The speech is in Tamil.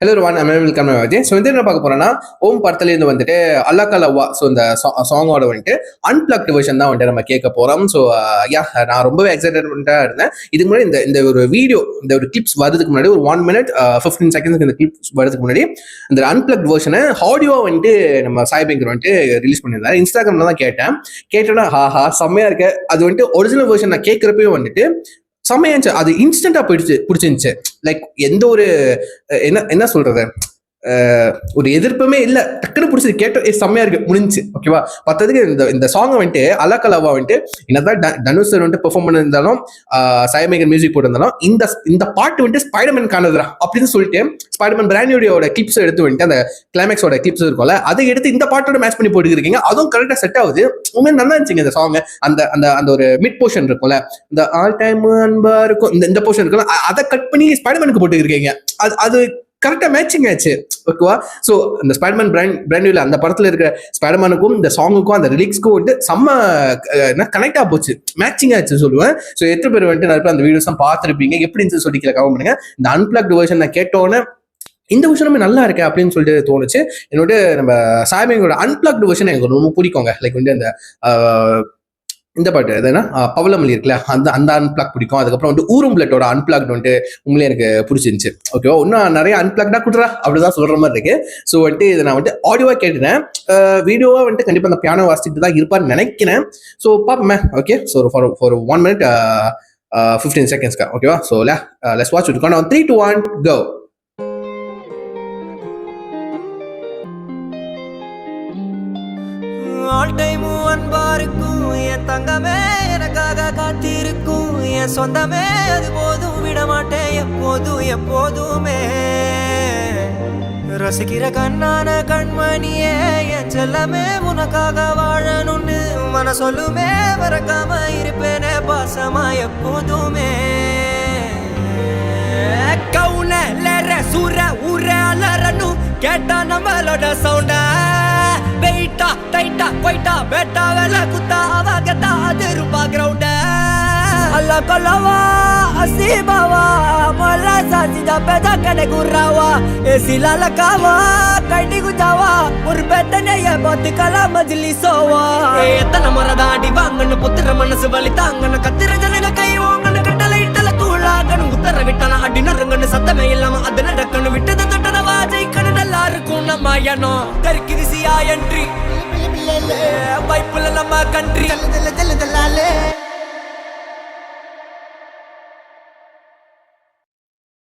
Hello one welcome Vijay. So வந்து என்ன பார்க்க போறோம்னா, ஓம் படத்துலேருந்து வந்துட்டு அல்லா கலவா. ஸோ இந்த சாங்கோட வந்துட்டு அன்பிளக்டு வெர்ஷன் தான் வந்துட்டு நம்ம கேட்க போறோம். ஸோ யா, நான் ரொம்பவே எக்ஸைட்டடாக இருந்தேன். இதுக்கு முன்னாடி இந்த ஒரு வீடியோ, இந்த ஒரு கிளிப்ஸ் வரதுக்கு முன்னாடி ஒரு 1 minute 15 seconds இந்த கிளிப்ஸ் வரதுக்கு முன்னாடி இந்த அன்பிளக்ட் வெர்ஷனை ஆடியோ வந்துட்டு நம்ம சாய்பேங்கர் வந்துட்டு ரிலீஸ் பண்ணியிருந்தாரு. இன்ஸ்டாகிராம்ல தான் கேட்டேன்னா ஹாஹா செம்மையா இருக்கு. அது வந்துட்டு ஒரிஜினல் வெர்ஷன் நான் கேட்குறப்பையும் வந்துட்டு செம்மையாச்சு. அது இன்ஸ்டன்டா பிடிச்சிருந்துச்சு. லைக் எந்த ஒரு என்ன சொல்றது, ஒரு எதிர்ப்புமே இல்ல, டக்குனு பிடிச்சது கேட்ட செம்மையா இருக்கு, முடிஞ்சு. ஓகேவா? பத்ததுக்கு இந்த சாங் வந்துட்டு அலக்கலவா வந்துட்டு என்னதான் தனுஷ் சார் வந்துட்டு பெர்ஃபார்ம் பண்ணிருந்தாலும், சாய்மேகர் மியூசிக் போட்டிருந்தாலும், இந்த பாட்டு வந்துட்டு ஸ்பைடர்மேன் காணதுரா அப்படின்னு சொல்லிட்டு ஸ்பைடர்மேன் பிராண்டியோட கிளிப்ஸ் எடுத்து வந்துட்டு அந்த கிளைமேக்ஸோட கிளிப்ஸ் இருக்கும்ல, அதை எடுத்து இந்த பாட்டோட மேட்ச் பண்ணி போட்டுருக்கீங்க. அதுவும் கரெக்டா செட் ஆகுது. உண்மையில நல்லா இருந்துச்சுங்க இந்த சாங். அந்த ஒரு மிட் போர்ஷன் இருக்கும்ல, இந்த ஆல் டைம் அன்பா இருக்கும், இந்த போர்ஷன் இருக்குல்ல, அதை கட் பண்ணி ஸ்பைடர்மேனுக்கு போட்டு இருக்கீங்க. அது கரெக்டா மேட்சிங் ஆச்சு. ஓகேவா? ஸோ இந்த ஸ்பைடர்மேன் பிராண்டியூல அந்த படத்துல இருக்கிற ஸ்பைடர்மேனுக்கும் இந்த சாங்குக்கும் அந்த லிரிக்ஸ்க்கும் வந்துட்டு செம்ம கனெக்டா போச்சு, மேட்சிங் ஆச்சு சொல்லுவேன். ஸோ எத்தனை பேர் வந்துட்டு நிறைய அந்த வீடியோஸ் தான் பார்த்துருப்பீங்க. எப்படி இருந்துச்சு சொல்லி கமெண்ட் பண்ணுங்க. இந்த அன்பிளக்டு வெர்ஷன் நான் கேட்டோன்னே இந்த விஷயமே நல்லா இருக்கு அப்படின்னு சொல்லிட்டு தோணுச்சு. என்னோட நம்ம சாய்மேங்கரோட அன்பிளக்டு வெர்ஷன் எனக்கு ரொம்ப பிடிக்குங்க. லைக் வந்து அந்த இந்த பாட்டு எதுனா பவளமல்லி இருக்குல்ல, அந்த அன்பிளாக் பிடிக்கும். அதுக்கப்புறம் வந்து ஊரும் பிளட்டோட அன்பிளாக் வந்துட்டு உங்களே எனக்கு பிடிச்சிருந்துச்சு. ஓகேவா? இன்னும் நிறைய அன்பிளாக்டா கொடுறா அப்படிதான் சொல்ற மாதிரி இருக்கு. ஸோ வந்துட்டு இதை நான் வந்துட்டு ஆடியோவா கேட்டுனேன். வீடியோவா வந்துட்டு கண்டிப்பா அந்த பியானோ வாசிச்சுட்டு தான் இருப்பான்னு நினைக்கிறேன். ஸோ பாப்போமே. Okay, so for 1 minute 15 seconds. ஓகேவா? So let's watch it. Count on 3, 2, 1 go. All time அன்பா இருக்கும் என் தங்கமே, எனக்காக காத்திருக்கும் என் சொந்தமே, அது போதும் விட மாட்டேன் எப்போதுமே. ரசிக்கிற கண்ணான கண்மணியே, என் செல்லமே, உனக்காக வாழணும்னு மன சொல்லுமே, மறக்காம இருப்பேனே பாசமா எப்போதுமே. கவுனலற சூர ஊர அலறணும் கேட்டா நம்மளோட சவுண்ட, வெயிட்டா டைட்டா கொயிட்டா பேட்டா வேலை குத்தா அவகத்தா அது ரூபா கிரவுண்ட. அல்லா கொல்லவா அசீபாவா மொல்லா சாசிதா பேதா கடை குர்ராவா ஏசிலால காவா கைட்டி குஜாவா ஒரு பெத்தனைய பார்த்து கலா மஜ்லி சோவா. எத்தனை மரதாடி வாங்கன்னு புத்திர மனசு வலி தாங்கன்னு கத்திர ஜனங்க கை வாங்கன்னு கட்டளை இட்டல தூளாகணும் உத்தர விட்டன அடி நறுங்கன்னு சத்தமே இல்லாம அது நடக்கணும் விட்டதை தொட்டத வாஜைக்கணும் நல்லா இருக்கும் நம்ம எண்ணம். கருக்கிரிசியா என்ட்ரி பைப்புல நம்ம கண்ட்ரி